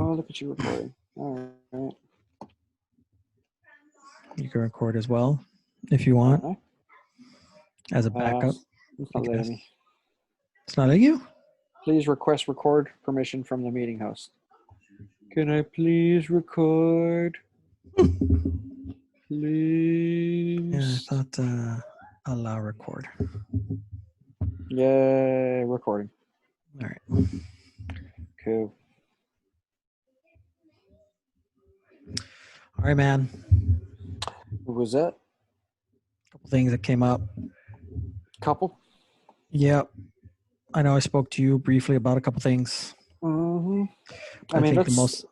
Oh, look at you recording. All right. You can record as well if you want Okay. as a backup. It's not letting me. It's not letting you? Please request record permission from the meeting host. Can I please record? Please. Yeah, I thought allow record. Yay, recording. All right. Cool. All right, man. Who was that? A couple things that came up. Couple? Yep. I know I spoke to you briefly about a couple things. Mm-hmm. I mean, think that's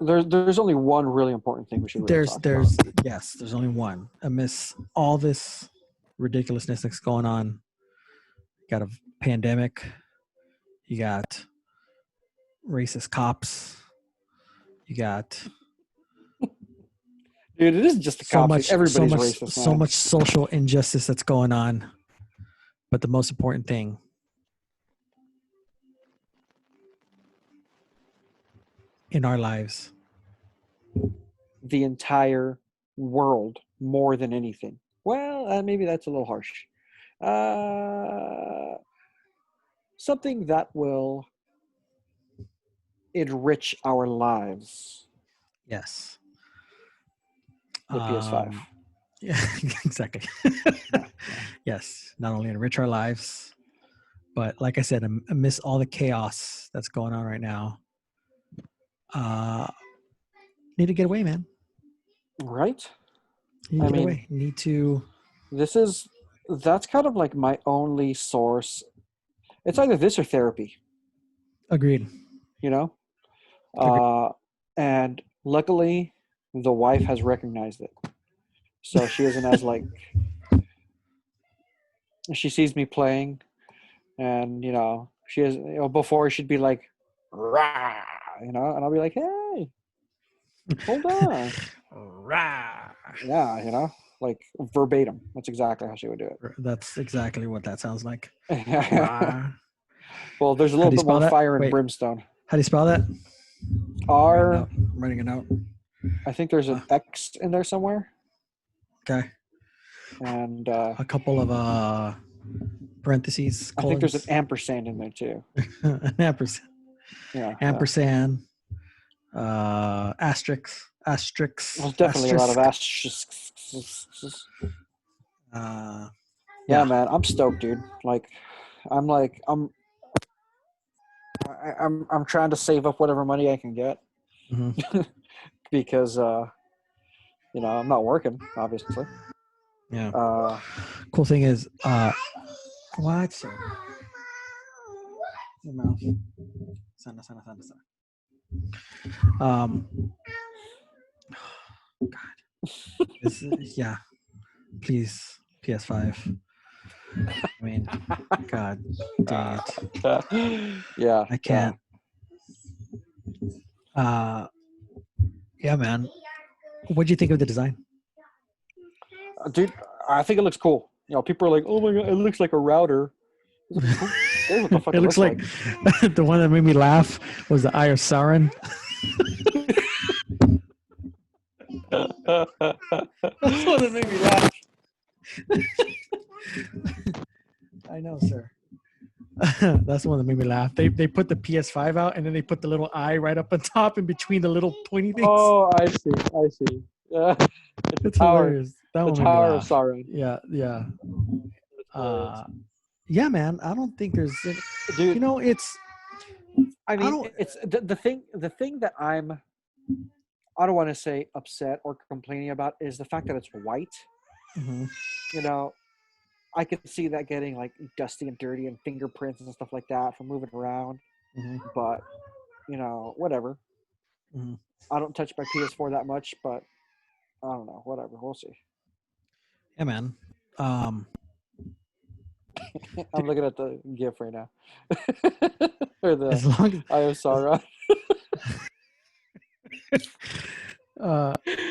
there's only one really important thing we should really talk about. Yes, there's only one. Amidst all this ridiculousness that's going on, you got a pandemic, you got racist cops, you got Dude, it isn't just the cops. Everybody's racist. So much social injustice that's going on. But the most important thing, in our lives, the entire world more than anything. Well, maybe that's a little harsh. Something that will enrich our lives. Yes. The PS5. Yeah, exactly. Yes, not only enrich our lives, but like I said, amidst all the chaos that's going on right now, need to get away, man. Right? Need to get away. Need to. That's kind of like my only source. It's either this or therapy. Agreed. You know? And luckily, the wife has recognized it. So she isn't as like, she sees me playing and, she is, before she'd be like, rah, and I'll be like, hey, hold on. Rah. Yeah, like verbatim. That's exactly how she would do it. That's exactly what that sounds like. Well, there's a little bit more fire and brimstone. How do you spell that? I'm writing a note. I think there's an X in there somewhere. Okay. And a couple of parentheses. I think there's an ampersand in there too. An ampersand. Yeah. Ampersand. Asterisks. There's definitely a lot of asterisks. Yeah, man, I'm stoked, dude. I'm trying to save up whatever money I can get. Mm-hmm. Because I'm not working, obviously. Yeah. Cool thing is what? Your mouth. Sana. God. Yeah. Please, PS5. I mean, God dang it. Yeah. I can't. Yeah, man. What'd you think of the design? Dude, I think it looks cool. People are like, oh my God, it looks like a router. What the fuck it looks like the one that made me laugh was the Eye of Sauron. That's the one that made me laugh. I know, sir. That's the one that made me laugh. They put the PS5 out and then they put the little eye right up on top in between the little pointy things. Oh, I see. It's hilarious. That one made me laugh. Sauron. Yeah. Yeah, man. I don't think there's. Dude, it's. It's the thing that I don't want to say upset or complaining about is the fact that it's white. Mm-hmm. I could see that getting like dusty and dirty and fingerprints and stuff like that from moving around. Mm-hmm. But, whatever. Mm-hmm. I don't touch my PS4 that much, but I don't know. Whatever. We'll see. Yeah, man. I'm looking at the GIF right now. Or the Eye of Sauron.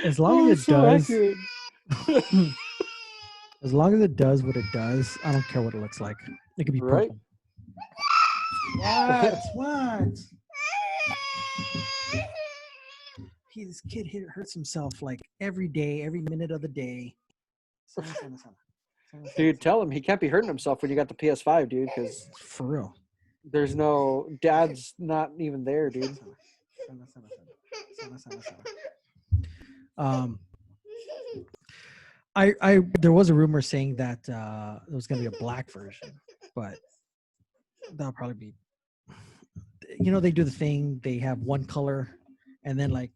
As long as it does. As long as it does what it does, I don't care what it looks like. It could be purple. Right? What? this kid hurts himself like every day, every minute of the day. Dude, tell him he can't be hurting himself when you got the PS5, dude, because For real. there's no dad's not even there, dude. I there was a rumor saying that there was gonna be a black version, but that'll probably be. They do the thing. They have one color, and then like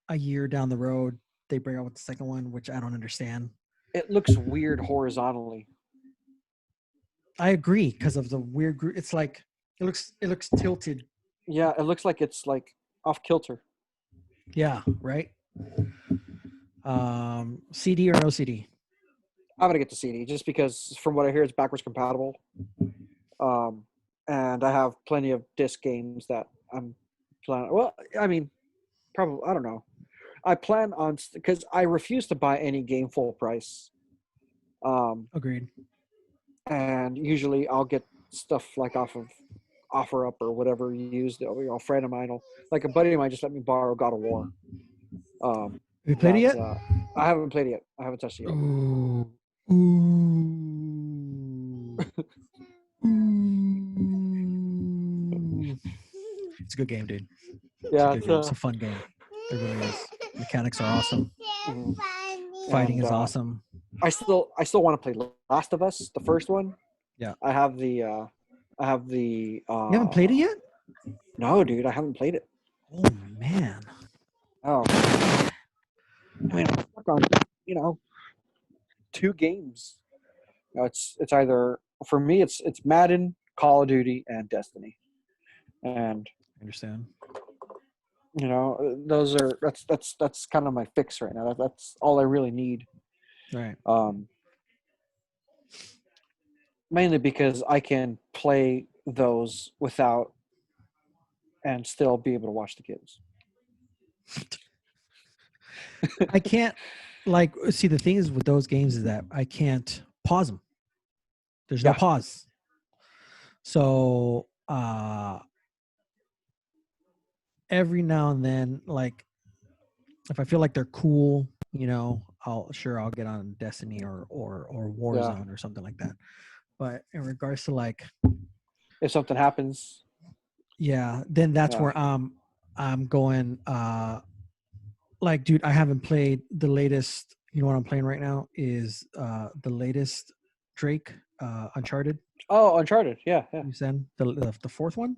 a year down the road, they bring out with the second one, which I don't understand. It looks weird horizontally. I agree because of the weird group. It's like it looks tilted. Yeah, it looks like it's like off kilter. Yeah, right. CD or no CD? I'm gonna get the CD just because, from what I hear, it's backwards compatible. And I have plenty of disc games that I'm planning. Well, I mean, probably I don't know. I plan on because I refuse to buy any game full price. Agreed. And usually I'll get stuff like off of OfferUp or whatever you used. A friend of mine like a buddy of mine just let me borrow God of War. Have you played it yet? I haven't played it yet. I haven't touched it yet. Ooh. It's a good game, dude. Yeah, It's a fun game. It really is. Mechanics are awesome. Mhm. Fighting And, is awesome. I still want to play Last of Us, the first one. Yeah. I have the. You haven't played it yet? No, dude, I haven't played it. Oh man. Oh. I mean, I'm stuck on 2 games. It's either for me it's Madden, Call of Duty, and Destiny, and I understand. those are that's kind of my fix right now. That's all I really need. Right. Mainly because I can play those without and still be able to watch the kids. I can't see the thing is with those games is that I can't pause them. There's no pause. So every now and then, like if I feel like they're cool, I'll get on Destiny or Warzone or something like that. But in regards to like if something happens, then that's where I'm going like dude, I haven't played the latest. You know what I'm playing right now is the latest Drake Uncharted. Oh, Uncharted, yeah. You said the fourth one?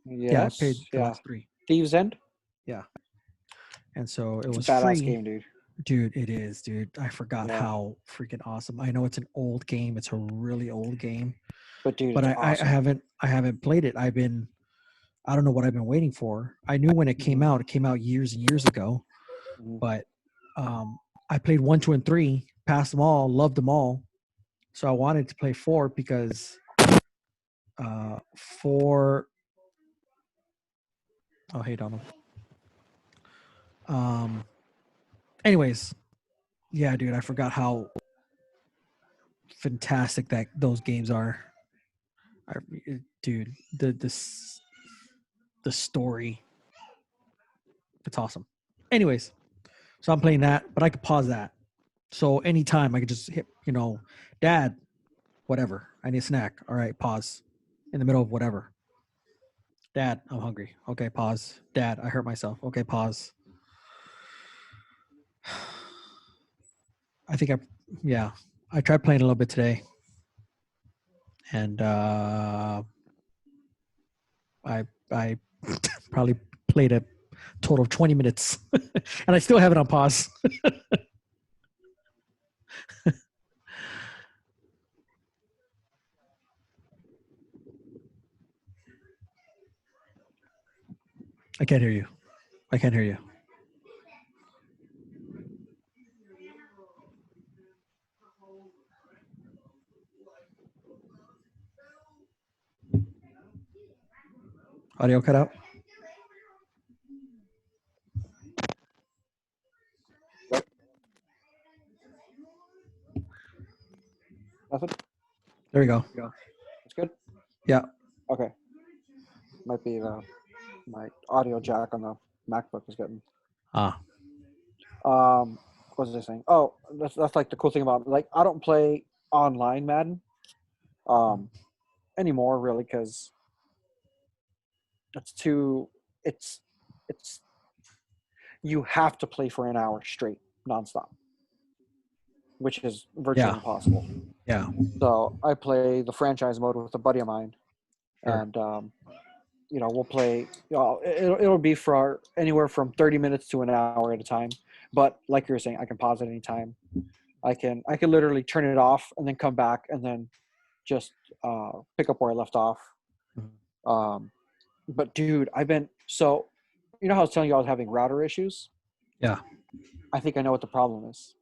Yes, yeah, I paid the last 3. Thieves End. Yeah, and so it was It's a badass free. game, dude. Dude, it is, dude. I forgot how freaking awesome. I know it's an old game. It's a really old game. But dude, but awesome. I haven't played it. I don't know what I've been waiting for. I knew when it came out. It came out years and years ago. But I played 1, 2, and 3, passed them all, loved them all. So I wanted to play 4 because 4. Oh, hey, Donald. Anyways, yeah, dude, I forgot how fantastic that those games are. Dude, the story, it's awesome. Anyways, so I'm playing that, but I could pause that. So anytime I could just hit, Dad, whatever, I need a snack. All right, pause. In the middle of whatever. Dad, I'm hungry. Okay, pause. Dad, I hurt myself. Okay, pause. I think I tried playing a little bit today. And I probably played a total of 20 minutes. And I still have it on pause. I can't hear you. Audio cut out? Nothing? There we go. It's good? Yeah. Okay. Might be my audio jack on the MacBook is getting Ah, What was I saying? Oh, that's like the cool thing about, like, I don't play online Madden anymore, really, because it's too. It's it's you have to play for an hour straight, nonstop, which is virtually yeah, impossible. yeah, So I play the franchise mode with a buddy of mine, sure. and we'll play. It'll be for anywhere from 30 minutes to an hour at a time. But like you were saying, I can pause at any time. I can literally turn it off and then come back and then just pick up where I left off. Mhm. Um, but dude, I've been so. You know how I was telling you I was having router issues? Yeah, I think I know what the problem is.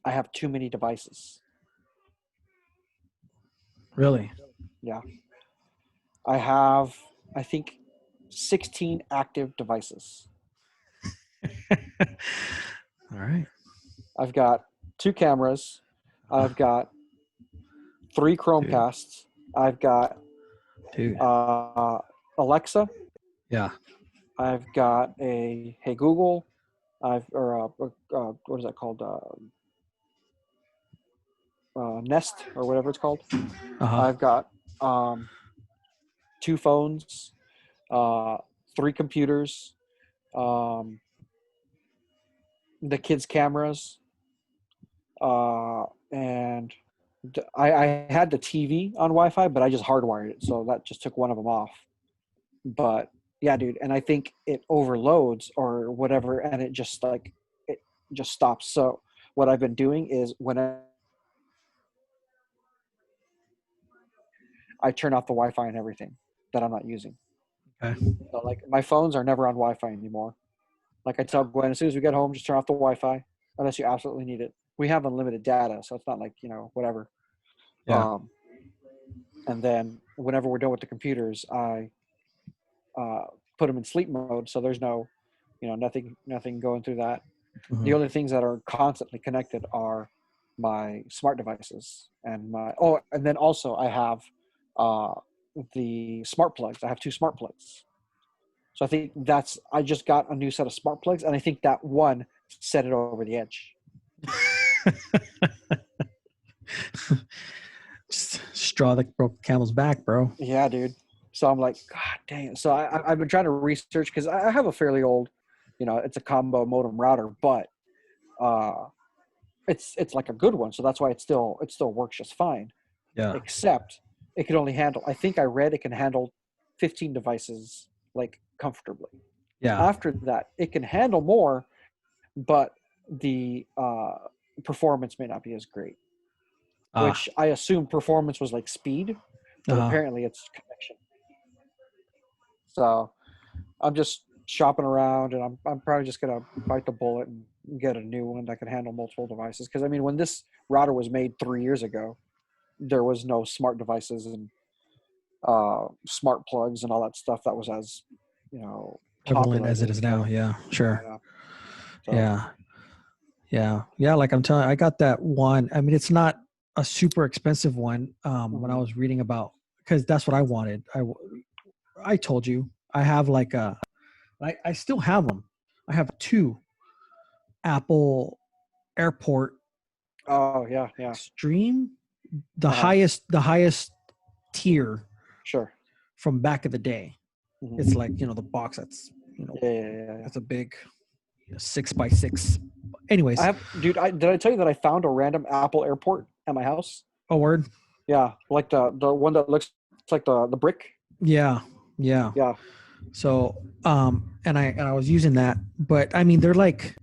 I have too many devices. really. Yeah. I have, I think, 16 active devices. All right, I've got two cameras. uh, I've got three dude, Chromecasts. I've got dude. uh, Alexa. Yeah, I've got a Hey Google. What is that called? Nest or whatever it's called. uh-huh. I've got um, two phones, uh, three computers, um, the kids' cameras, and I had the TV on Wi-Fi, but I just hardwired it, so that just took one of them off. But yeah, dude, and I think it overloads or whatever, and it just stops. So what I've been doing is when I turn off the Wi-Fi and everything that I'm not using. Okay. So like my phones are never on Wi-Fi anymore. Like I tell Gwen, as soon as we get home, just turn off the Wi-Fi unless you absolutely need it. We have unlimited data, so it's not like whatever. Yeah. Um, and then whenever we're done with the computers, I put them in sleep mode, so there's no, nothing going through that. The Mhm. only things that are constantly connected are my smart devices and then also I have uh, the smart plugs. I have two smart plugs. So I think I just got a new set of smart plugs, and I think that one set it over the edge. Just straw that broke the camel's back, bro. Yeah, dude. So I'm like, God dang it. So I've been trying to research because I have a fairly old, it's a combo modem router, but uh, it's like a good one. So that's why it still works just fine. Yeah. Except it can only handle. I think I read it can handle 15 devices like comfortably. Yeah. After that, it can handle more, but the performance may not be as great. Ah. Which I assume performance was like speed, but Uh-huh. apparently it's connection. So I'm just shopping around, and I'm probably just gonna bite the bullet and get a new one that can handle multiple devices. Because I mean, when this router was made 3 years ago, there was no smart devices and smart plugs and all that stuff that was as Prevalent popular as as it it is is today. now. Yeah. Sure. Yeah. So Yeah. Yeah. Yeah. Like I'm telling, I got that one. I mean, it's not a super expensive one. When I mhm. was reading about, because that's what I wanted. I told you I have like I still have them. I have two Apple Airport Oh yeah, yeah. Extreme, Uh-huh. the highest tier Sure. from back of the day. It's hmm like, the box that's, Yeah, yeah, yeah, yeah. it's a big 6x6. Anyways, Dude. Did I tell you that I found a random Apple airport at my house? a word. Yeah, like the one that looks like the brick. Yeah. Yeah. Yeah. So, and I was using that, but I mean, they're like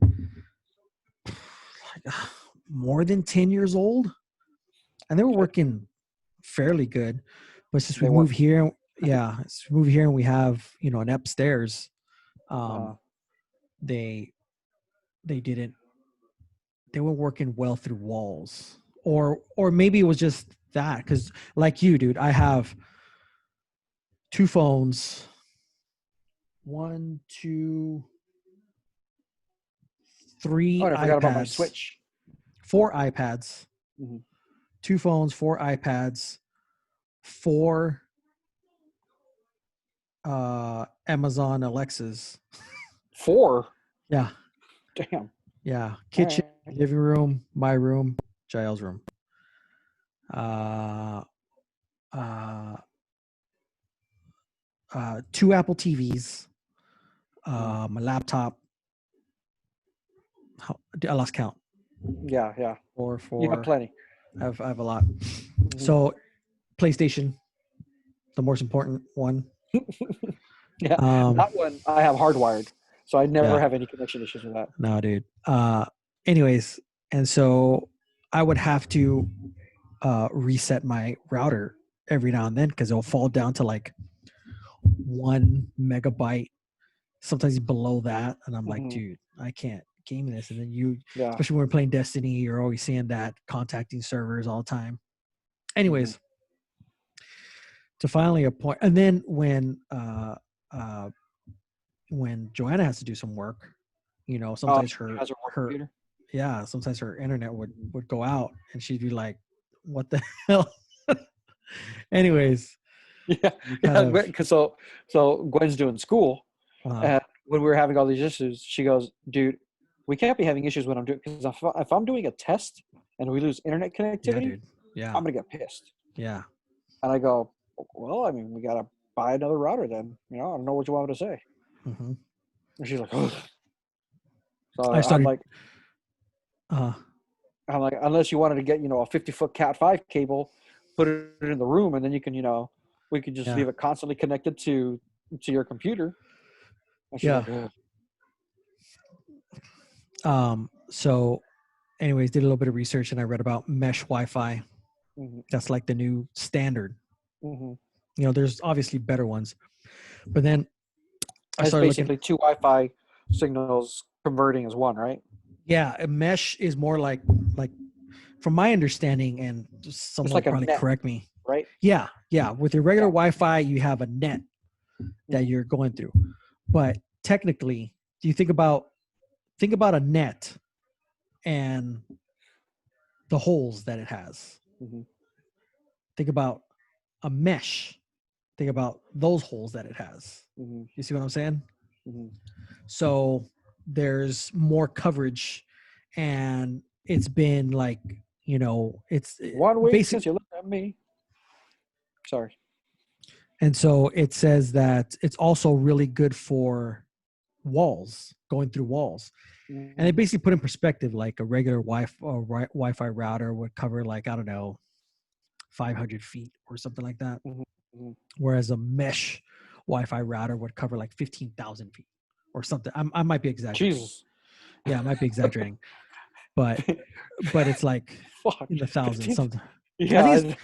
more than 10 years old and they were Okay. working fairly good. But since we They work. moved here, yeah, since we moved here and we have, an upstairs, Uh, um, they, they didn't, they were working well through walls or maybe it was just that. Cause like you, dude, I have two phones, one, two, oh, three and I forgot about my iPads, Switch. four iPads, hmm two phones, four iPads, four Amazon Alexas. Four. Yeah. Damn. Yeah. All Kitchen, right. living room, my room, Jael's room. Uh, uh, 2 Apple TVs, my laptop. I lost count. Yeah, yeah. Four, You have 4. plenty. I have a lot. Mhm. So PlayStation, the most important one. Yeah, Um, that one I have hardwired, so I never yeah, have any connection issues with that. no, dude. Anyways, and so I would have to reset my router every now and then because it'll fall down to like 1 megabyte, sometimes below that, and I'm like, Hmm. dude, I can't game this. And then you, Yeah. especially when we're playing Destiny, you're always seeing that contacting servers all the time. Hmm. Anyways, to finally a point, and then when Joanna has to do some work, sometimes She her has her work her computer. yeah, sometimes her internet would go out, and she'd be like, "What the hell?" Anyways, Yeah, we kind yeah. of So Gwen's doing school, uh, and when we were having all these issues, she goes, "Dude, we can't be having issues when I'm doing because if I'm doing a test and we lose internet yeah, connectivity, dude, yeah, I'm gonna get pissed." yeah, And I go, "Well, I mean, we gotta buy another router then. I don't know what you want me to say." hmm And she's like, "Ugh." So I I'm started. like, Uh, I'm like, unless you wanted to get, a 50-foot Cat 5 cable, put it in the room, and then you can, we could just yeah, leave it constantly connected to your computer. And she's yeah. like, ugh. So, anyways, did a little bit of research, and I read about mesh Wi-Fi. Mm-hmm, That's like the new standard. mm-hmm. There's obviously better ones, but then I It's started looking. basically two Wi-Fi signals converting as one, right? Yeah, a mesh is more like from my understanding, and It's someone will like a probably net, correct me. right? Yeah, yeah. With your regular Yeah. Wi-Fi, you have a net that Mm-hmm, you're going through. But technically, do you think about a net and the holes that it has? mm-hmm, Think about a mesh. Think about those holes that it has. mm-hmm, You see what I'm saying? mm-hmm. So there's more coverage, and it's been like, it's One week basic. since you looked at me. Sorry. And so it says that it's also really good for walls, going through walls. And they Mm-hmm, basically put in perspective, like a regular Wi-Fi router would cover, like, I don't know, 500 feet or something like that, mm-hmm. whereas a mesh Wi-Fi router would cover like 15,000 feet or something. I might be exaggerating. Jesus. Yeah, I might be exaggerating, but it's like Fuck. in the thousands 15. something. I think it's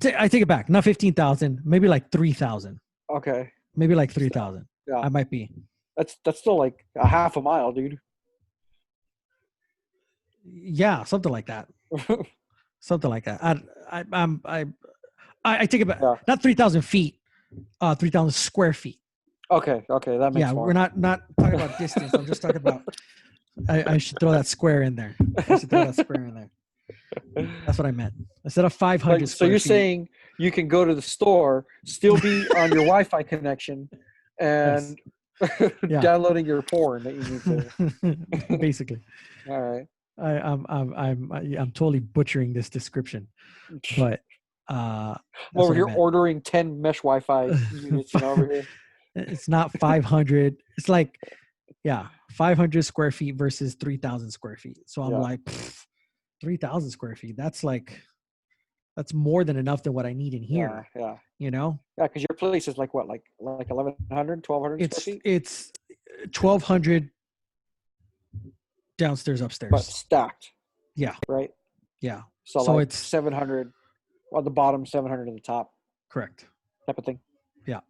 Yeah. I take it back, not 15,000, maybe like 3,000, Okay. maybe like Still. 3,000. Yeah. I might be. That's still like a half a mile, dude. Yeah, something like that. Something like that. I take it back. Yeah. Not 3,000 feet. 3,000 square feet. Okay. Okay. That Yeah, makes we're more. not talking about distance. I'm just talking about. I should throw that square in there. I should throw that square in there. That's what I meant. Instead of 500 Like, so square you're feet. saying you can go to the store, still be on your Wi-Fi connection, Yes. and Yeah. downloading your porn that you need to. Basically, All right. I'm totally butchering this description, but Well, that's over what I here meant. ordering 10 mesh Wi-Fi units, over here. It's not 500. It's like, yeah, 500 square feet versus 3,000 square feet. So I'm Yeah. like, 3,000 square feet. That's more than enough than what I need in Yeah. here. Yeah. You know, Yeah. Because your place is like what, like 1,100, 1,200 square it's feet, 1,200 downstairs, but upstairs. stacked, Yeah, right? yeah. So So like it's 700 on the bottom, 700 at the top, correct. type of thing. Yeah.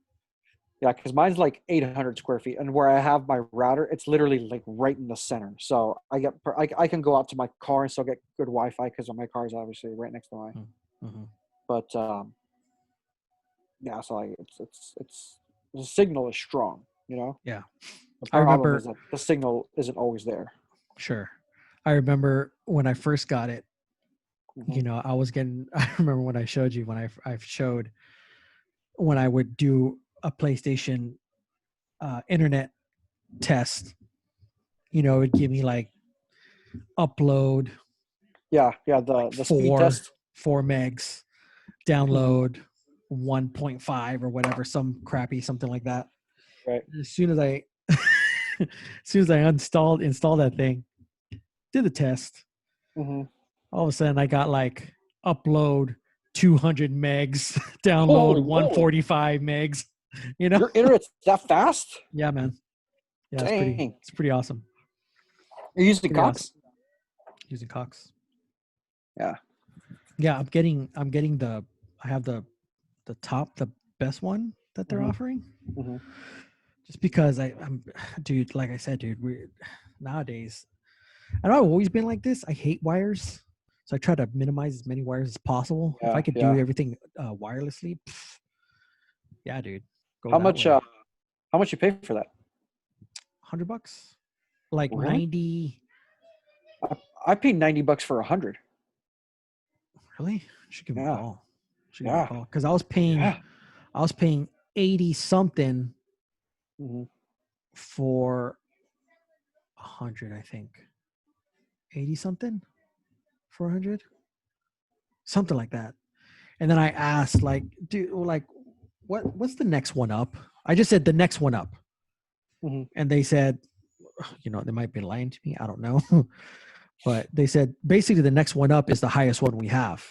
Yeah, because mine's like 800 square feet, and where I have my router, it's literally like right in the center. So I can go out to my car and still get good Wi-Fi because my car is obviously right next to mine. Mm-hmm. But yeah, so like it's the signal is strong. Yeah. The I problem is remember. that the signal isn't always there. Sure. I remember when I first got it. Hmm. I was getting. I remember when I showed you when I showed when I would do a PlayStation internet test, it'd give me like upload Yeah, the speed four test. 4 megs, Mhm. download 1.5 or whatever, some crappy something like that. Right. As soon as I as soon as I installed that thing, did the test, Hmm. all of a sudden I got like upload 200 megs, download Holy moly! 145 megs. You know? Your internet's that fast? Yeah, man. Yeah, Dang. it's pretty awesome. You're using Pretty awesome. Cox? Using Cox. Yeah. Yeah, I'm getting I have the the best one that they're Hmm. offering. Hmm. Just because I'm dude, like I said, dude, we nowadays, and I've always been like this. I hate wires. So I try to minimize as many wires as possible. If I Yeah, could do yeah. everything wirelessly, yeah, dude, go How that much? way. How much you pay for that? $100, like Really? 90. I paid $90 for 100. Really? Should give him a Yeah, call. Should give him a yeah, call because yeah. I was paying 80 something Hmm. for 100. I think 80 something for 100, something like that. And then I asked, like, dude, like, what's the next one up? I just said the next one up, Hmm. and they said, they might be lying to me. I don't know, but they said basically the next one up is the highest one we have.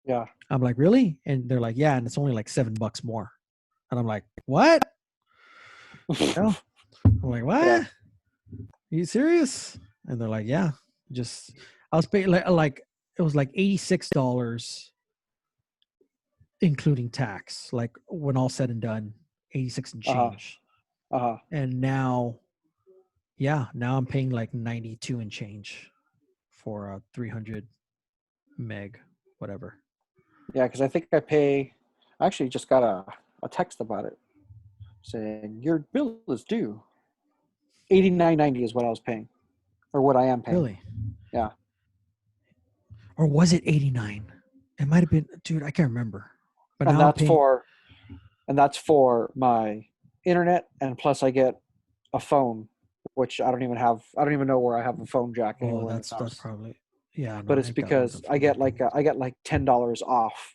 Yeah. I'm like, really? And they're like, yeah, and it's only like $7 more. And I'm like, what? Hell? I'm like, what? Yeah. Are you serious? And they're like, yeah. Just I was paying like it was like $86 including tax, like when all said and done, 86 and Uh huh. change. Uh huh. And now, yeah, now I'm paying like 92 and change for a 300 meg, whatever. Yeah, because I think I pay. I actually just got a text about it saying your bill is due. 89.90 is what I was paying, or what I am paying. Really? Yeah, Or was it 89? It might have been, dude, I can't remember. But and now I'm that's paying, for my internet, and plus I get a phone, which I don't even have. I don't even know where I have a phone jack oh, anywhere in this that's house. probably, yeah, no, But I it's ain't got one of because them phones. I get like $10 off.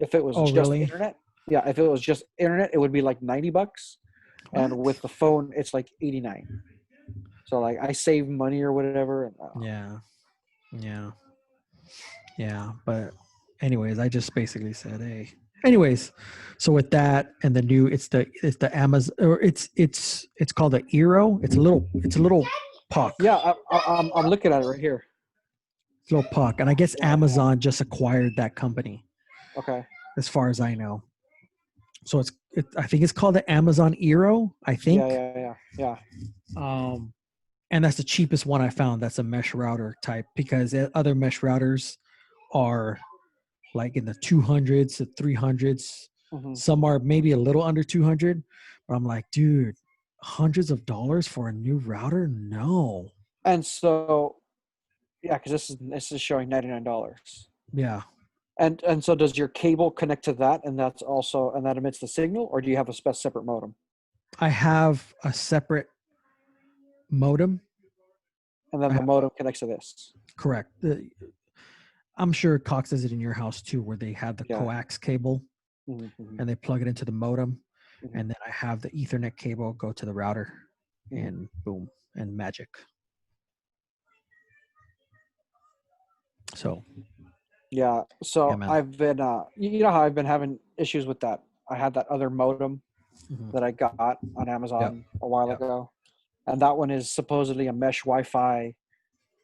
If it was Oh, just really? internet, yeah. If it was just internet, it would be like $90, and What? with the phone, it's like 89. So like I save money or whatever. And, Yeah, yeah, yeah. But anyways, I just basically said, hey. Anyways, so with that and the new, it's the Amazon, or it's called the Eero. It's a little puck. yeah, I'm looking at it right here. It's a little puck, and I guess Yeah, yeah. Amazon just acquired that company, Okay. as far as I know. So I think it's called the Amazon Eero. I Yeah, think. yeah, yeah, yeah. Um, and that's the cheapest one I found. That's a mesh router type, because other mesh routers are like in the 200s to 300s. Hmm. Some are maybe a little under 200, but I'm like, dude, hundreds of dollars for a new router? No. And so yeah, because this is showing $99. Yeah. And so does your cable connect to that, and that emits the signal, or do you have a separate modem? I have a separate modem. And then I the have modem connects to this. correct. I'm sure Cox does it in your house too, where they have the Yeah. coax cable Hmm. and they plug it into the modem, Hmm. and then I have the Ethernet cable go to the router, Hmm. and boom, and magic. So Yeah. yeah, So man. I've been, you know how I've been having issues with that. I had that other modem Hmm. that I got on Yep. Amazon a while Yep. ago, and that one is supposedly a mesh Wi-Fi,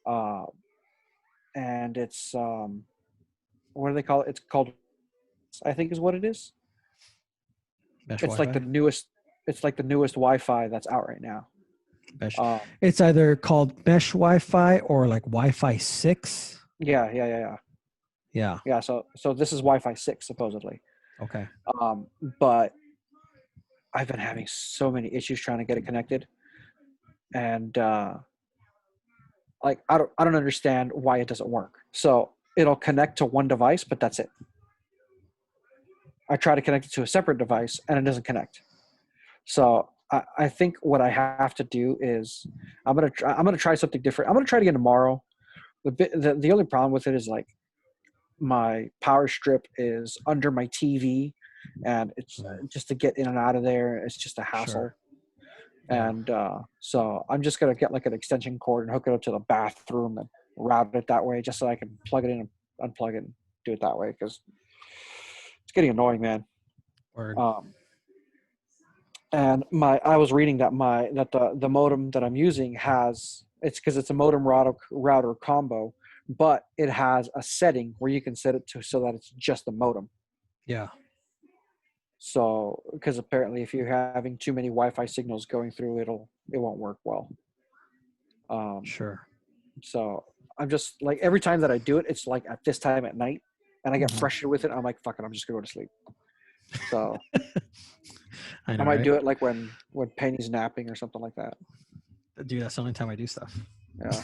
uh, and it's what do they call it? It's called, I think, is what it is. Mesh It's like the Wi-Fi. newest. It's like the newest Wi-Fi that's out right now. Mesh. Um, It's either called Mesh Wi-Fi or like Wi-Fi 6. yeah, yeah, yeah, yeah, Yeah. yeah. So this is Wi-Fi 6 supposedly, Okay. um, but I've been having so many issues trying to get it connected, and like I don't understand why it doesn't work. So it'll connect to one device, but that's it. I try to connect it to a separate device, and it doesn't connect. So I think what I have to do is I'm gonna try something different. I'm gonna try it again tomorrow. The only problem with it is like my power strip is under my TV, and it's just to get in and out of there. It's just a hassle. Sure. Yeah. And so I'm just gonna get like an extension cord and hook it up to the bathroom and route it that way, just so I can plug it in and unplug it and do it that way because it's getting annoying, man. Word. And I was reading that the modem that I'm using has it's because it's a modem router combo, but it has a setting where you can set it to so that it's just a modem. Yeah. So because apparently if you're having too many Wi-Fi signals going through, it won't work well. Sure. So I'm just like every time that I do it, it's like at this time at night, and I get frustrated with it. I'm like, fuck it, I'm just gonna go to sleep. So I know, might right? do it like when Penny's napping or something like that. Dude, that's the only time I do stuff. Yeah.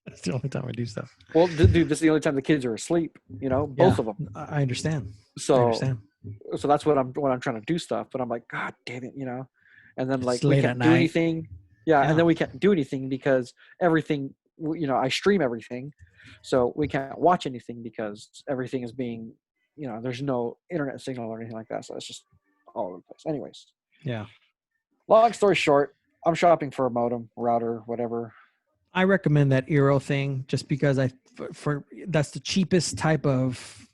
That's the only time I do stuff. Well, dude, this is the only time the kids are asleep. You know, both of them. I understand. So, I understand. so that's what I'm trying to do stuff. But I'm like, God damn it, you know. And then like It's we late can't at do night. anything. Yeah, and then we can't do anything because everything. You know, I stream everything, so we can't watch anything because everything is being. You know, there's no internet signal or anything like that. So it's just all over the place. Anyways. Yeah. Long story short, I'm shopping for a modem, router, whatever. I recommend that Eero thing just because for that's the cheapest type of,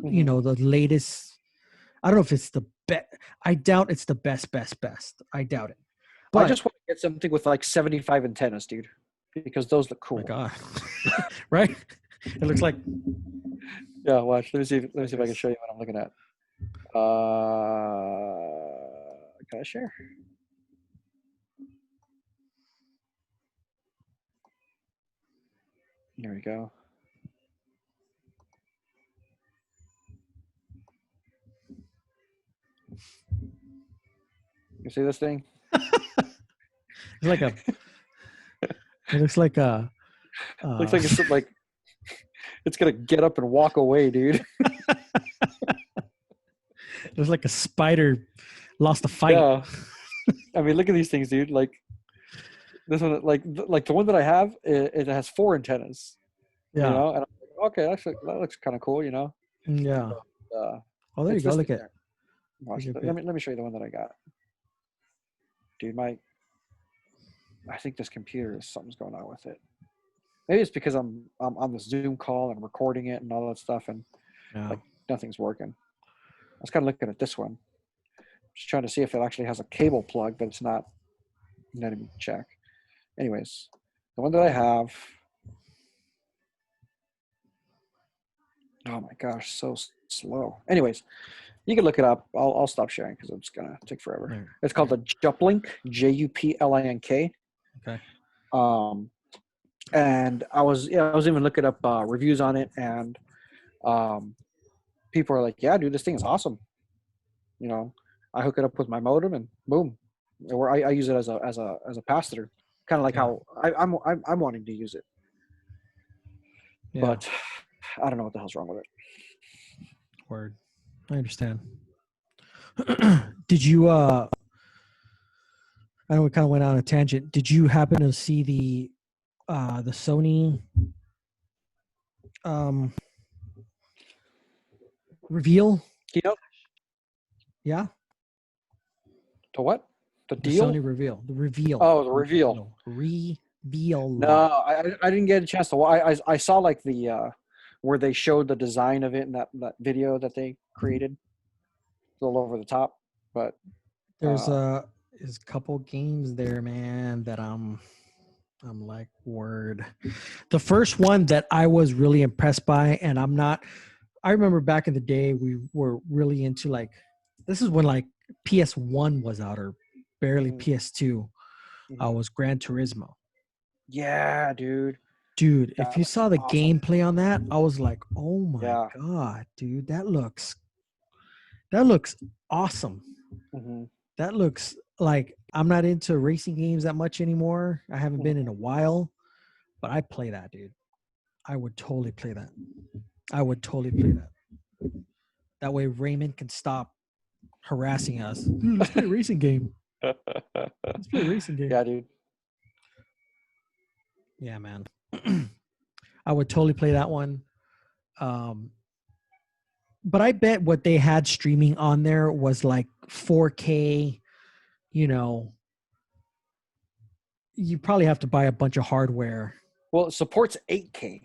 you know, the latest. I don't know if it's the best. I doubt it's the best. I doubt it. But I just want to get something with like 75 antennas, dude, because those look cool. Oh my God. Right? It looks like. Yeah, watch. Let me see if I can show you what I'm looking at. Can I share? There we go. You see this thing? It's like a. It looks like a. Looks like it's like it's gonna get up and walk away, dude. It looks like a spider lost a fight. Yeah. I mean, look at these things, dude. Like this one, like the one that I have, it has 4 antennas. Yeah. You know, and I'm like, okay, that looks kind of cool, you know. Yeah. Oh, there you go. Look at. Let me show you the one that I got. Dude, I think this computer something's going on with it. Maybe it's because I'm on the Zoom call and recording it and all that stuff, and like nothing's working. I was kind of looking at this one, just trying to see if it actually has a cable plug, but it's not. Let me check. Anyways, the one that I have. Oh my gosh, so slow. Anyways, you can look it up. I'll stop sharing because it's gonna take forever. Right. It's called the Juplink, Juplink. Okay. And I was even looking up reviews on it, and people are like, "Yeah, dude, this thing is awesome." You know, I hook it up with my modem, and boom, or I use it as a pass through, kind of like how I'm wanting to use it. Yeah. But I don't know what the hell's wrong with it. Word. I understand. Did you I know we kind of went on a tangent. Did you happen to see the Sony reveal? Keynote? Yeah. To what? The deal? Sony reveal. The reveal. Oh, the reveal. Reveal. No, I didn't get a chance to watch. I saw like the where they showed the design of it in that video that they created. It's a little over the top, but there's a couple games there, man, that I'm like, word. The first one that I was really impressed by, and I remember back in the day we were really into like, this is when like PS1 was out or barely PS2. Was Gran Turismo. Yeah, dude. Dude, if you saw the gameplay on that, I was like, oh my God, dude, that looks awesome. That looks like, I'm not into racing games that much anymore. I haven't been in a while, but I play that, dude. I would totally play that. That way Raymond can stop harassing us. Dude, let's play a racing game. It's pretty recent, dude. Yeah, dude. Yeah, man. I would totally play that one. Um, but I bet what they had streaming on there was like 4K. You know, you probably have to buy a bunch of hardware. Well, it supports 8K.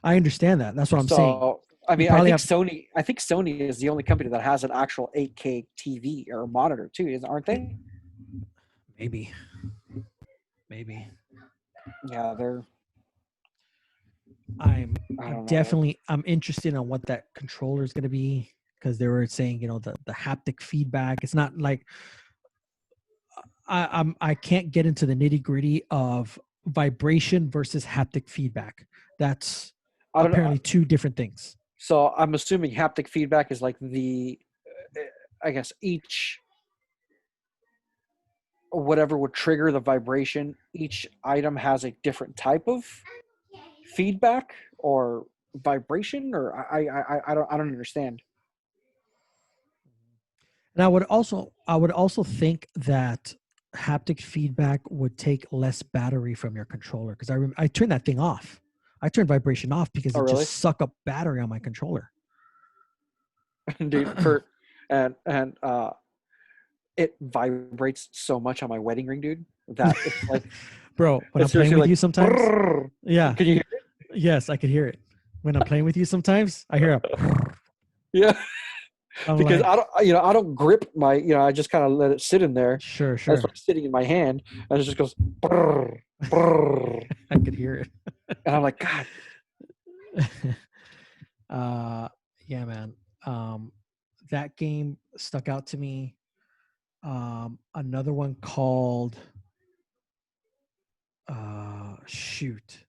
I understand that. That's what I'm saying. So, I You mean, I probably think have Sony. I think Sony is the only company that has an actual 8K TV or monitor too, aren't they? maybe, maybe. Yeah, they're. I'm I I'm don't know. definitely I'm interested on what that controller is going to be because they were saying the haptic feedback. It's not like I can't get into the nitty gritty of vibration versus haptic feedback. That's I don't know. apparently two different things. So I'm assuming haptic feedback is like I guess each whatever would trigger the vibration. Each item has a different type of feedback or vibration, or I don't understand. And I would also think that haptic feedback would take less battery from your controller because I turned that thing off. I turned vibration off because Oh, it really? just suck up battery on my controller. Dude, for and it vibrates so much on my wedding ring, dude, that it's like Bro, when I'm it's playing seriously with like you sometimes, brrr. yeah, Can you hear it? yes, I could hear it. When I'm playing with you sometimes, I hear a Yeah. I'm Because like, I don't grip my, I just kind of let it sit in there. sure, And it's sure. like sitting in my hand, and it just goes brrr, brrr. I could hear it. And I'm like, God. uh yeah, man. Um that game stuck out to me. Another one called shoot.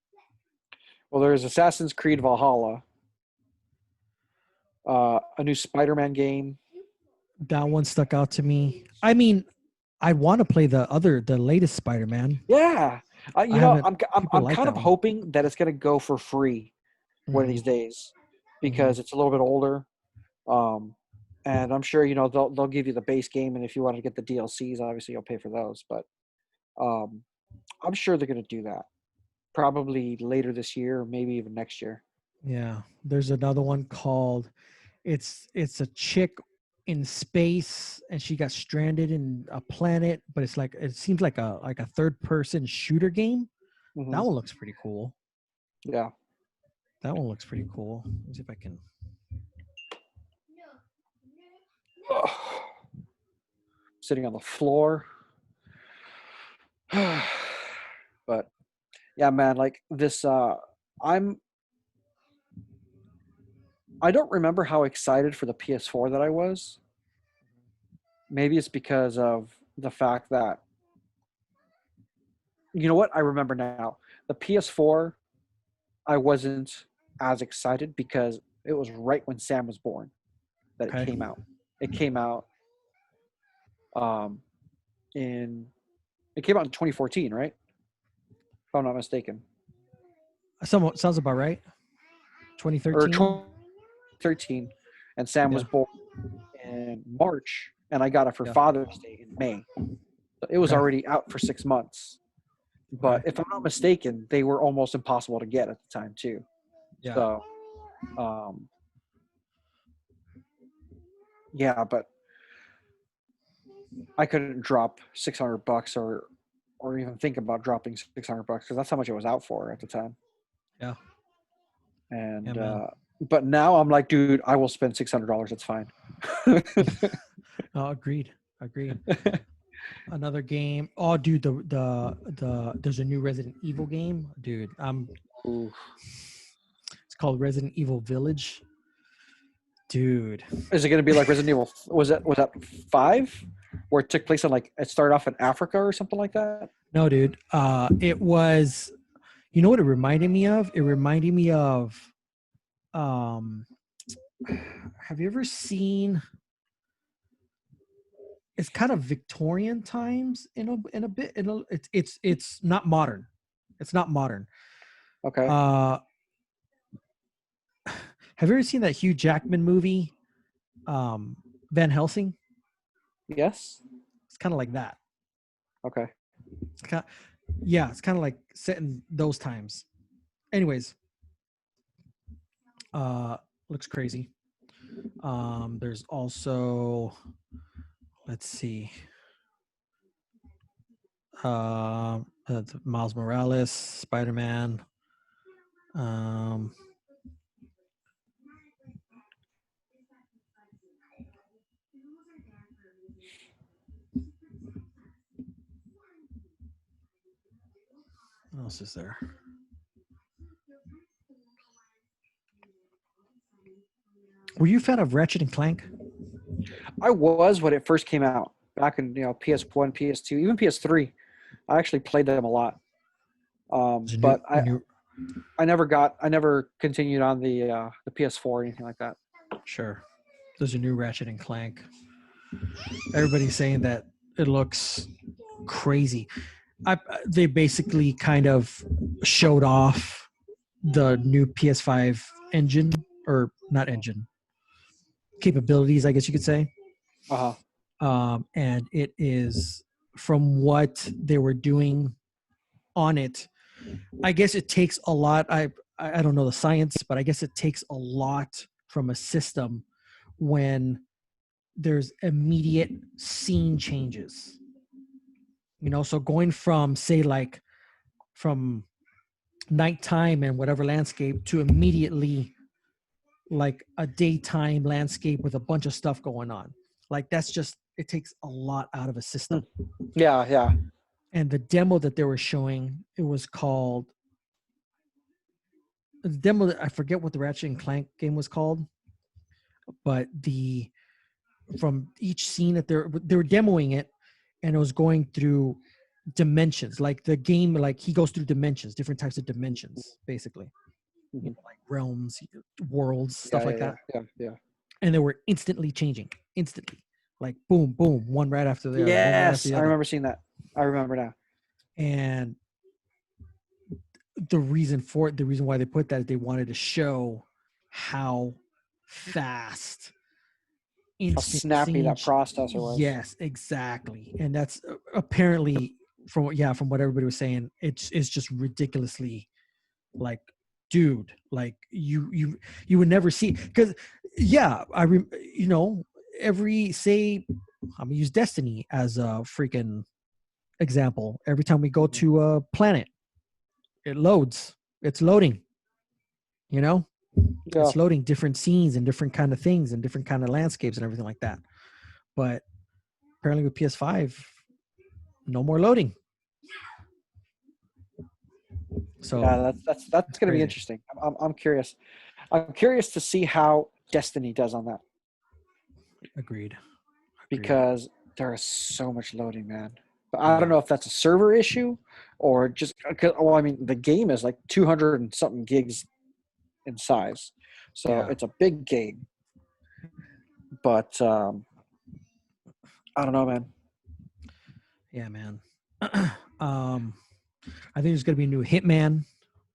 Well, there's Assassin's Creed Valhalla, a new Spider-Man game. That one stuck out to me. I mean, I want to play the latest Spider-Man. Yeah, I haven't I'm people I'm like kind that of one. hoping that it's gonna go for free one of Hmm. these days Hmm. because it's a little bit older. Um, and I'm sure they'll give you the base game, and if you want to get the DLCs, obviously you'll pay for those. But um, I'm sure they're gonna do that probably later this year, or maybe even next year. Yeah. There's another one called it's a chick in space and she got stranded in a planet, but it's like it seems like a third person shooter game. Hmm. That one looks pretty cool. Yeah. That one looks pretty cool. Let's see if I can. Sitting on the floor. But yeah, man, like this I'm I don't remember how excited for the PS4 that I was. Maybe it's because of the fact that you know what? I remember now. The PS4 I wasn't as excited because it was right when Sam was born that it Okay. came out. It came out um in it came out in 2014, right? If I'm not mistaken. Somewhat sounds about right. Or 2013. 2013, and Sam Yeah. was born in March, and I got it for Yeah. Father's Day in May. So it was Okay. already out for 6 months. But Okay. if I'm not mistaken, they were almost impossible to get at the time too. Yeah. So, um, yeah, but I couldn't drop $600 or even think about dropping $600 because that's how much it was out for at the time. Yeah. Yeah, And man. but now I'm like, dude, I will spend $600. It's fine. Oh, agreed. Agreed. Another game. Oh, dude, there's a new Resident Evil game, dude. Ooh. It's called Resident Evil Village, dude. Is it going to be like Resident Evil? Was that 5, where it took place in like it started off in Africa or something like that? No, dude. It was. You know what it reminded me of? It reminded me of. Um, have you ever seen? It's kind of Victorian times in a bit. It's not modern. It's not modern. Okay. Uh, have you ever seen that Hugh Jackman movie, Van Helsing? Yes. It's kind of like that. Okay. It's kind yeah, it's kind of like set in those times. Anyways, uh, looks crazy. There's also, let's see, Miles Morales, Spider-Man. Um, what else is there? Were you a fan of Ratchet and Clank? I was when it first came out back in PS1, PS2, even PS3. I actually played them a lot. There's a new, But new, I never continued on the PS4 or anything like that. sure. There's a new Ratchet and Clank. Everybody's saying that it looks crazy. They basically kind of showed off the new PS5 engine, or not engine, capabilities, I guess you could say. Uh And it is, from what they were doing on it, I guess it takes a lot. I don't know the science, but I guess it takes a lot from a system when there's immediate scene changes. So going from, say, like from nighttime and whatever landscape to immediately like a daytime landscape with a bunch of stuff going on. Like that's just, it takes a lot out of a system. Yeah, yeah. And the demo that they were showing, it was called the demo. I forget what the Ratchet and Clank game was called, but from each scene that they were demoing it, and it was going through dimensions. Like the game, like he goes through dimensions, different types of dimensions, basically. Mm-hmm. Like realms, worlds, Yeah, stuff yeah, like yeah, that. yeah, yeah. And they were instantly changing, instantly, like boom, boom, one right after the other, one right after Yes, the I other. remember seeing that. I remember now. And the reason for it, the reason why they put that is they wanted to show how fast How instant snappy that change. processor was. Yes, exactly. And that's apparently, from what everybody was saying, it's just ridiculously, like, dude, like you would never see, because every, say, I'm gonna use Destiny as a freaking example. Every time we go Mhm. to a planet, it loads. It's loading. You know, Yeah. it's loading different scenes and different kind of things and different kind of landscapes and everything like that. But apparently with PS5, no more loading. So Yeah, that's it's going to be crazy. interesting. I'm curious. I'm curious to see how Destiny does on that Agreed. Agreed. because there is so much loading, man. But I don't Yeah. know if that's a server issue or just well, I mean, the game is like 200 and something gigs in size, so Yeah. it's a big game. But I don't know, man. Yeah, man. I think there's gonna be a new Yeah, Hitman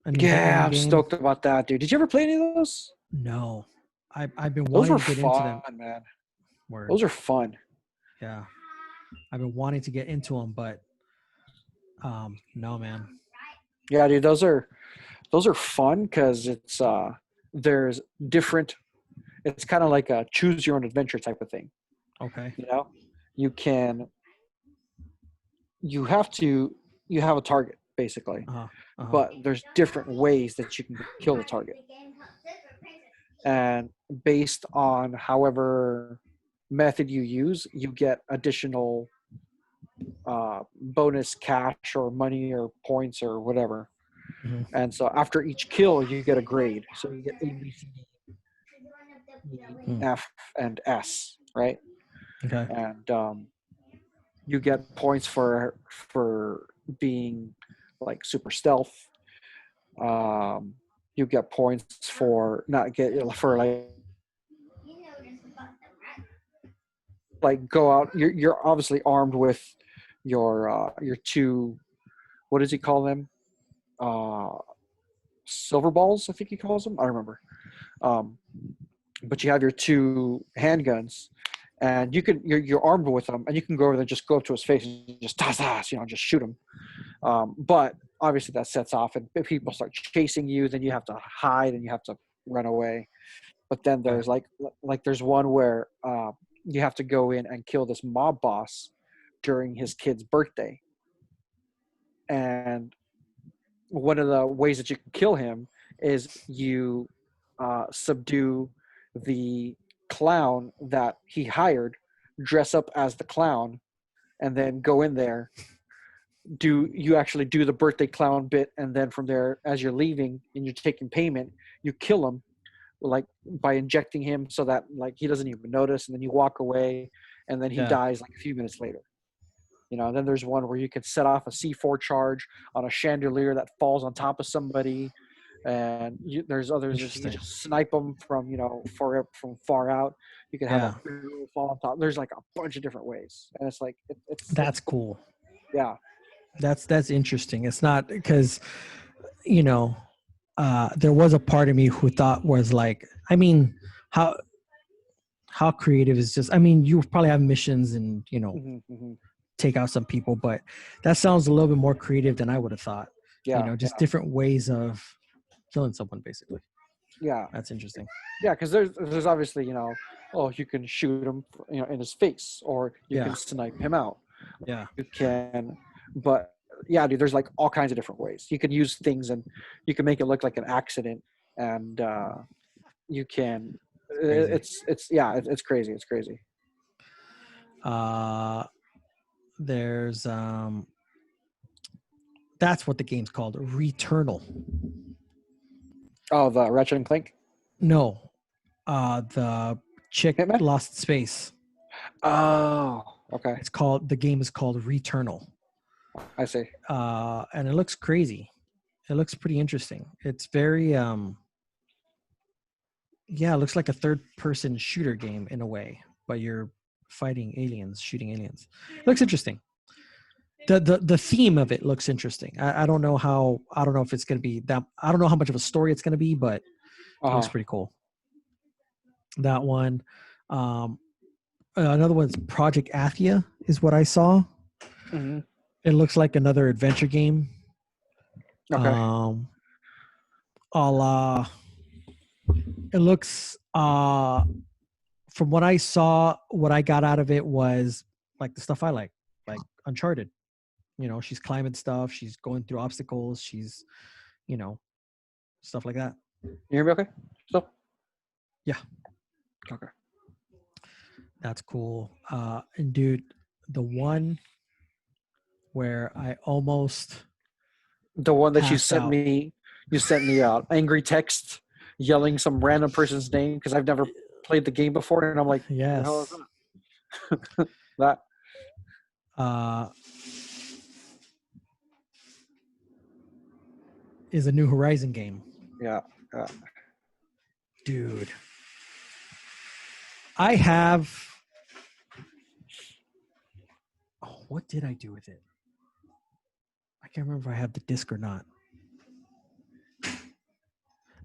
I'm game. stoked about that, dude. Did you ever play any of those? No, I've been Those wanting were to get into fun, them. man. Word. Those are fun. Yeah, I've been wanting to get into them, but no, man. Yeah, dude. Those are fun because there's different. It's kind of like a choose your own adventure type of thing. Okay. You know, you can you have to you have a target basically, Uh huh. Uh huh. but there's different ways that you can kill the target, and based on however method you use, you get additional bonus cash or money or points or whatever. Hmm. And so after each kill, you get a grade. So you get A, B, C, D, E, Mm. F, and S, right? Okay. And you get points for being like super stealth. Um, you get points for not get for like go out. You're obviously armed with your two. What does he call them? Uh, Silver balls, I think he calls them. I don't remember. Um, but you have your two handguns, and you're armed with them, and you can go over there, just go up to his face and just just shoot him. But obviously that sets off, and if people start chasing you, then you have to hide and you have to run away. But then Yeah. there's there's one where you have to go in and kill this mob boss during his kid's birthday, and one of the ways that you can kill him is you subdue the clown that he hired, dress up as the clown, and then go in there. You actually do the birthday clown bit, and then from there, as you're leaving and you're taking payment, you kill him, like by injecting him so that like he doesn't even notice, and then you walk away, and then he Yeah. dies like a few minutes later. And then there's one where you can set off a C4 charge on a chandelier that falls on top of somebody, and there's others that you can Interesting. just snipe them from from far out. You can have Yeah. a barrel fall on top. There's like a bunch of different ways, and it's like That's cool. yeah. That's interesting. It's not because, you know, there was a part of me who thought was like, I mean, how creative is just, I mean, you probably have missions and, Hmm, hmm. take out some people, but that sounds a little bit more creative than I would have thought. Yeah, Just different ways of killing someone, basically. yeah, That's interesting. yeah. Because there's obviously oh, you can shoot him in his face, or you Yeah. can snipe him out. Yeah. You can, but yeah, dude, there's like all kinds of different ways you can use things, and you can make it look like an accident, and you can. Crazy. It's crazy. It's crazy. There's that's what the game's called, Returnal. Oh, the Ratchet and Clank. No, the chick Hitman. lost space. Oh, okay. The game is called Returnal. I see. And it looks crazy. It looks pretty interesting. It's very yeah, it looks like a third person shooter game in a way, but you're fighting aliens, shooting aliens. It looks interesting. The theme of it looks interesting. I don't know if it's going to be that, I don't know how much of a story it's going to be, but it looks pretty cool. That one. Another one's Project Athia is what I saw. Mm-hmm. It looks like another adventure game. Okay. It looks from what I saw, what I got out of it was like the stuff I like Uncharted. She's climbing stuff, she's going through obstacles, she's stuff like that. You hear me okay? Still? Yeah. Okay. That's cool. And dude, the one where I almost The one that passed out. You sent me angry text yelling some random person's name because I've never played the game before, and I'm like, yes. what the hell is that? That is a New Horizon game. Yeah. Dude. I have. Oh, what did I do with it? I can't remember if I have the disc or not.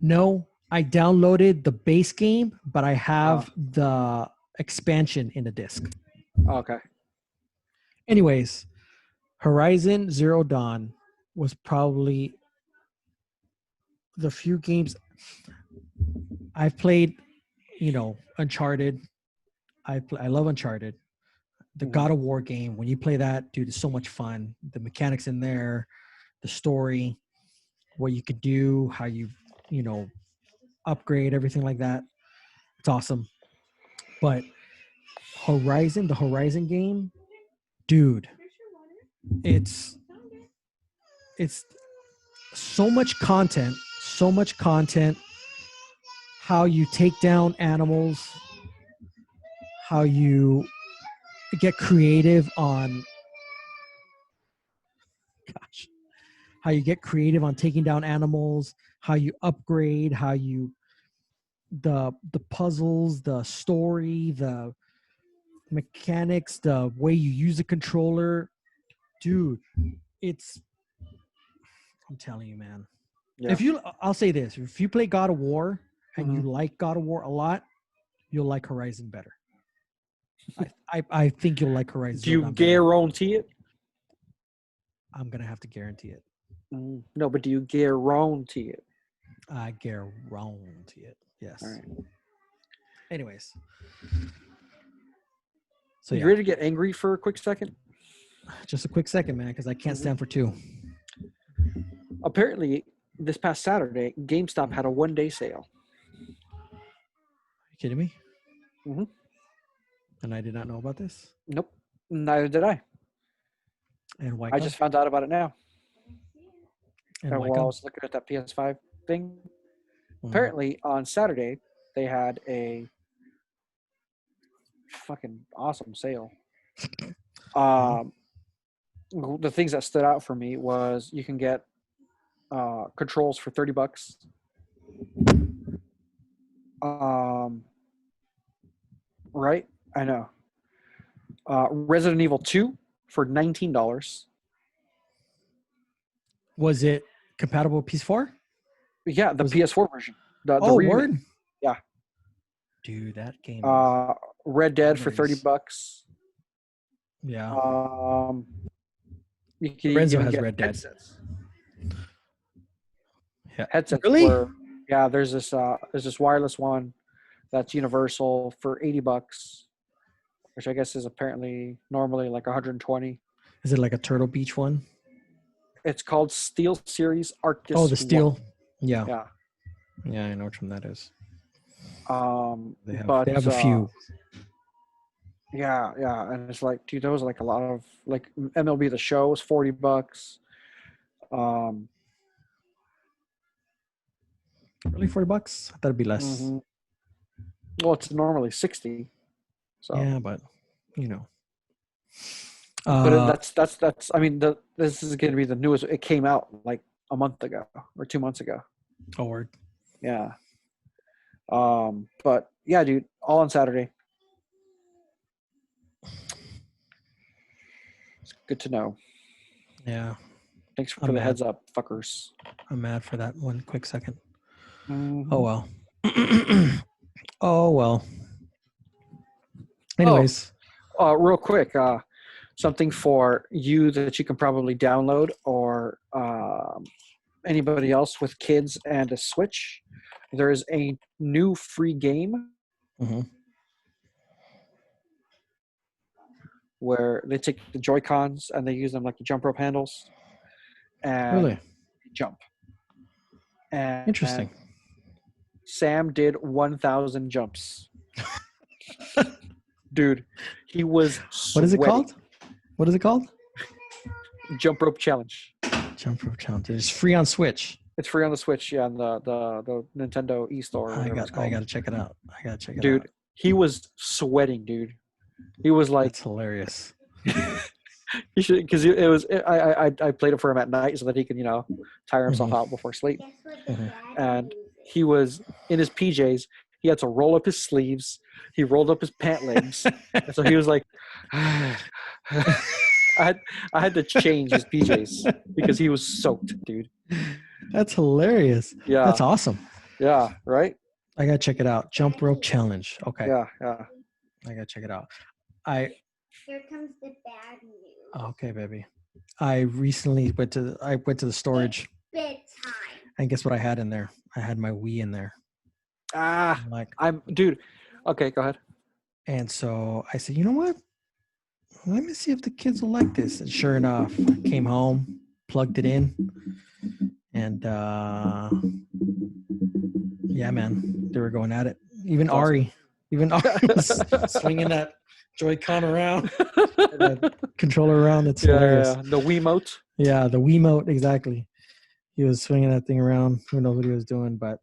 No, I downloaded the base game, but I have the expansion in the disc. Okay. Anyways, Horizon Zero Dawn was probably the few games I've played. Uncharted. I love Uncharted. The God of War game, when you play that, dude, it's so much fun. The mechanics in there, the story, what you could do, how you upgrade, everything like that. It's awesome. But the Horizon game, dude, it's so much content, how you take down animals, how you get creative on taking down animals, how you upgrade, how you the puzzles, the story, the mechanics, the way you use the controller. Dude, I'm telling you, man. Yeah. I'll say this, if you play God of War and you like God of War a lot, you'll like Horizon better. I think you'll like Horizon Do Zero you Dawn better. guarantee it? I'm gonna have to guarantee it. No, but do you guarantee it? I guarantee it. Yes. All right. Anyways. So You yeah, ready to get angry for a quick second? just a quick second, man, because I can't stand for two. Apparently, this past Saturday, GameStop had a 1-day sale. You kidding me? Mm-hmm. And I did not know about this. Nope. Neither did I. And why? I just found out about it now. And While I was looking at that PS5 thing. Apparently, on Saturday, they had a fucking awesome sale. The things that stood out for me was you can get controls for $30. Right? I know. Resident Evil 2 for $19. Was it compatible with PS4? Yeah, the Was PS4 version. The remake. word. Yeah. Dude, that game. Red Dead for Memories. $30. Yeah. You can Lorenzo even has get Red Dead. headsets. Yeah. Headsets Really? were, yeah, there's this wireless one that's universal for $80, which I guess is apparently normally like 120. Is it like a Turtle Beach one? It's called Steel Series Arctis. Oh, the Steel. 1. Yeah. Yeah. Yeah, I know which one that is. They But have a few. Yeah, and it's like, dude, there was like a lot of like MLB The Show was $40. Really, $40? I thought it'd be less. Mm-hmm. Well, it's normally 60. So Yeah, but you know. But that's. I mean, this is going to be the newest. It came out like a month ago or 2 months ago. Oh, word. Yeah. But yeah, dude, all on Saturday. It's good to know. Yeah. Thanks for the heads up, fuckers. I'm mad for that one quick second. Mm-hmm. Oh well. Oh well. Anyways. Real quick, something for you that you can probably download, or anybody else with kids and a Switch. There is a new free game where they take the Joy-Cons and they use them like the jump rope handles and jump. And Interesting. Sam did 1,000 jumps. Dude, he was sweating. What is it called? What is it called? Jump rope challenge. Jump rope challenge. It's free on Switch. It's free on the Switch, yeah, and the Nintendo eStore. I gotta check it out. Dude, he was sweating, dude. He was like, that's hilarious. He should, because it was. I played it for him at night so that he could, tire himself out before sleep. And he was in his PJs. He had to roll up his sleeves. He rolled up his pant legs, and so he was like, I had to change his PJs because he was soaked, dude. That's hilarious. Yeah, that's awesome. Yeah, right. I gotta check it out. Jump rope challenge. Okay. Yeah. I gotta check it out. Here comes the bad news. Okay, baby. I recently went to the storage. Bedtime. And guess what I had in there? I had my Wii in there. Dude. Okay, go ahead. And so I said, you know what? Let me see if the kids will like this. And sure enough, I came home, plugged it in, and yeah, man, they were going at it. Even Ari was swinging that Joy-Con around, that controller around. It's hilarious. Yeah, the Wiimote. Yeah, the Wiimote, exactly. He was swinging that thing around. Who knows what he was doing, but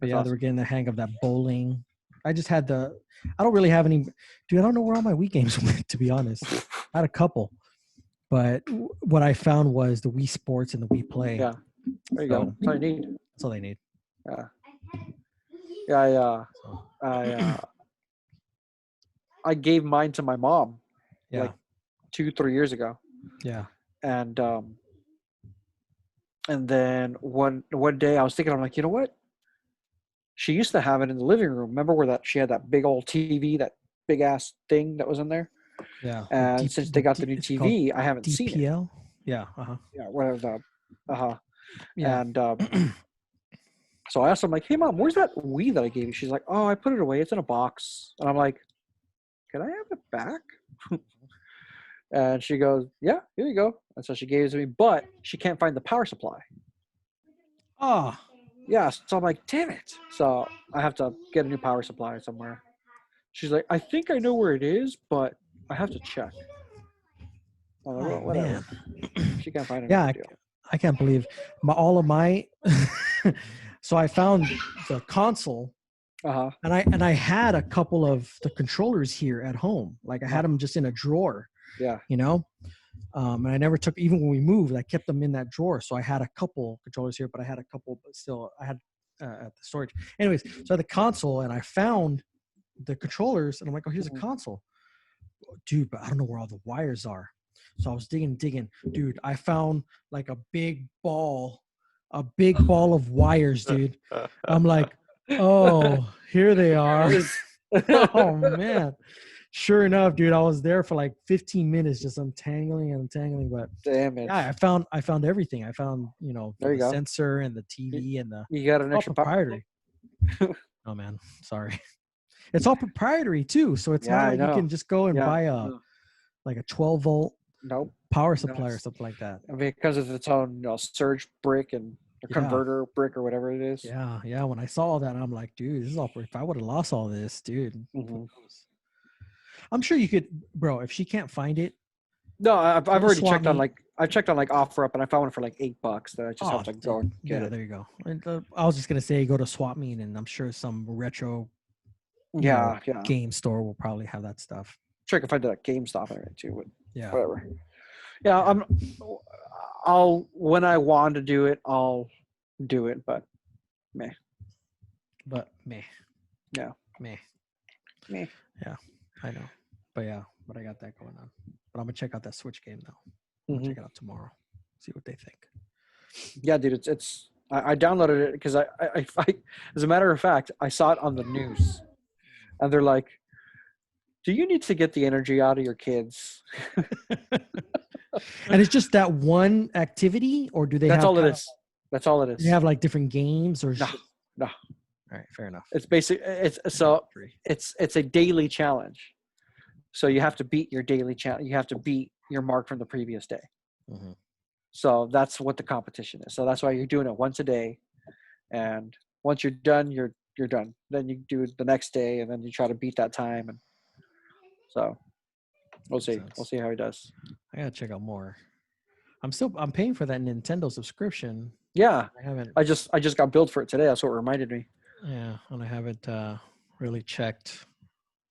yeah, awesome. They were getting the hang of that bowling. I just had I don't really have any, dude, I don't know where all my Wii games went, to be honest. I had a couple, but what I found was the Wii Sports and the Wii Play. Yeah, there you go. That's all you need. That's all they need. Yeah. I gave mine to my mom, like 2-3 years ago. Yeah. And then one day I was thinking, I'm like, you know what? She used to have it in the living room. Remember where she had that big old TV that big ass thing that was in there. Yeah. And since they got the new it's called TV, I haven't seen it. DPL. Yeah. Yeah, whatever the Yeah. and so I asked her, I'm like, hey mom, where's that Wii that I gave you? She's like, oh, I put it away. It's in a box. And I'm like, can I have it back? And she goes, yeah, here you go. And so she gave it to me, but she can't find the power supply. Oh, Yeah, so I'm like, damn it. So I have to get a new power supply somewhere. She's like, I think I know where it is, but I have to check. I'm like, well, whatever. man. She can't find it. Yeah, I can't believe all of my. So I found the console, and I had a couple of the controllers here at home. Like I had them just in a drawer. Yeah. You know, and I never took, even when we moved, I kept them in that drawer. So I had a couple controllers here, but I had a couple, but still I had at the storage. Anyways, so I had the console, and I found the controllers, and I'm like, oh, here's a console, dude, but I don't know where all the wires are. So I was digging, dude. I found like a big ball of wires, dude. I'm like, oh, here they are. Oh man. Sure enough, dude, I was there for like 15 minutes just untangling, but damn it. Yeah, I found everything. I found, the sensor and the TV and the you got an extra proprietary. Oh man, sorry. It's all proprietary too, so it's not like you can just go and buy a 12-volt power supply or something like that. I mean, because of its own surge brick and converter brick or whatever it is. Yeah. When I saw that, I'm like, dude, this is all. If I would have lost all this, dude, I'm sure you could, bro. If she can't find it, no, I've already checked on OfferUp, and I found one for like $8 that I just have to go and get it. There you go. And, I was just gonna say, go to Swap Meet, and I'm sure some retro, game store will probably have that stuff. Sure, I can find it at GameStop and everything too. Yeah, whatever. Yeah, I'll when I want to do it, I'll do it, but meh. Yeah. Meh. Meh. Yeah, I know. But I got that going on. But I'm gonna check out that Switch game though. I'm gonna check it out tomorrow. See what they think. Yeah, dude, it's I downloaded it because I as a matter of fact, I saw it on the news, and they're like, do you need to get the energy out of your kids? And it's just that one activity, or do they That's have all it is. That's all it is. Do you have like different games or No. All right, fair enough. It's it's a daily challenge. So you have to beat your daily challenge. You have to beat your mark from the previous day. Mm-hmm. So that's what the competition is. So that's why you're doing it once a day, and once you're done, you're done. Then you do it the next day, and then you try to beat that time. And so we'll see. We'll see how he does. I gotta check out more. I'm paying for that Nintendo subscription. Yeah, I haven't. I just got billed for it today. That's what reminded me. Yeah, and I haven't really checked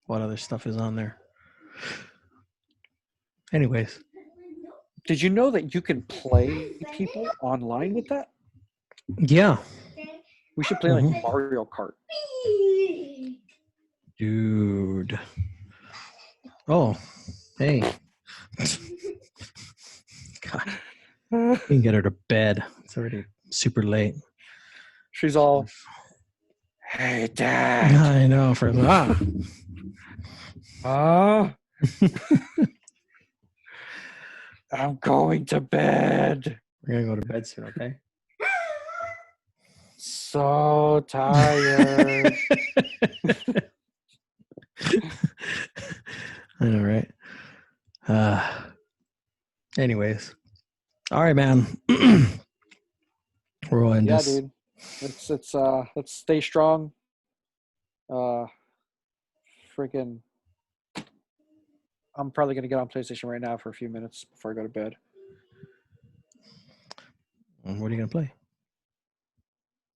what other stuff is on there. Anyways, did you know that you can play people online with that? Yeah. We should play like Mario Kart. Dude. Oh, hey. God. You can get her to bed. It's already super late. She's all, hey, Dad. I know. For I'm going to bed. We're gonna go to bed soon, okay? So tired. I know, right? Anyways, all right, man. We're on this. Dude. Let's stay strong. Freaking. I'm probably gonna get on PlayStation right now for a few minutes before I go to bed. And what are you gonna play?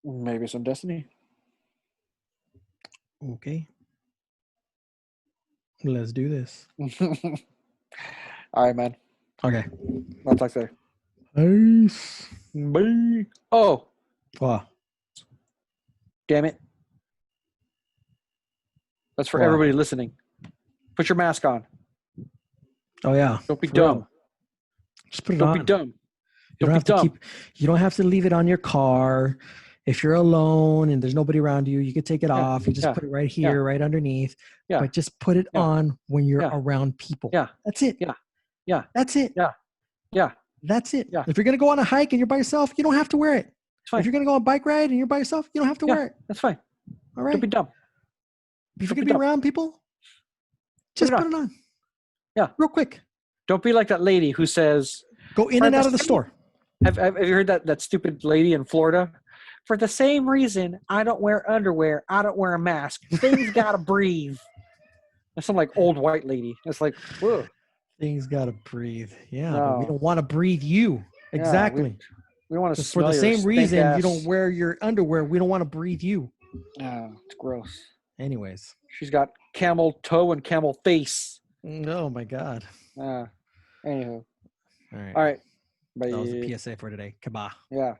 Maybe some Destiny. Okay. Let's do this. All right, man. Okay. I'll talk to Peace. you. Bye. Oh. Wow. Damn it. That's for everybody listening. Put your mask on. Oh yeah. Don't be dumb. Just put it on. Don't be dumb. You don't have to leave it on your car. if you're alone and there's nobody around you, you could take it off. You just put it right here, right underneath. Yeah. But just put it on when you're around people. Yeah. That's it. Yeah. That's it. Yeah. That's it. Yeah. If you're gonna go on a hike and you're by yourself, you don't have to wear it. It's fine. If you're gonna go on a bike ride and you're by yourself, you don't have to wear it. That's fine. All right. Don't be dumb. If you're gonna be around people, just put it on. Yeah. Real quick. Don't be like that lady who says, go in and out of the store. Have you heard that stupid lady in Florida? For the same reason, I don't wear underwear. I don't wear a mask. Things gotta breathe. That's some like old white lady. It's like, whoa. Things gotta breathe. Yeah, but we don't want to breathe you. Exactly. We want to smell for the your same reason ass. you don't wear your underwear. We don't want to breathe you. It's gross. Anyways, she's got camel toe and camel face. Oh my god. Anywho. All right. All right. Bye. That was the PSA for today. Kabah. Yeah.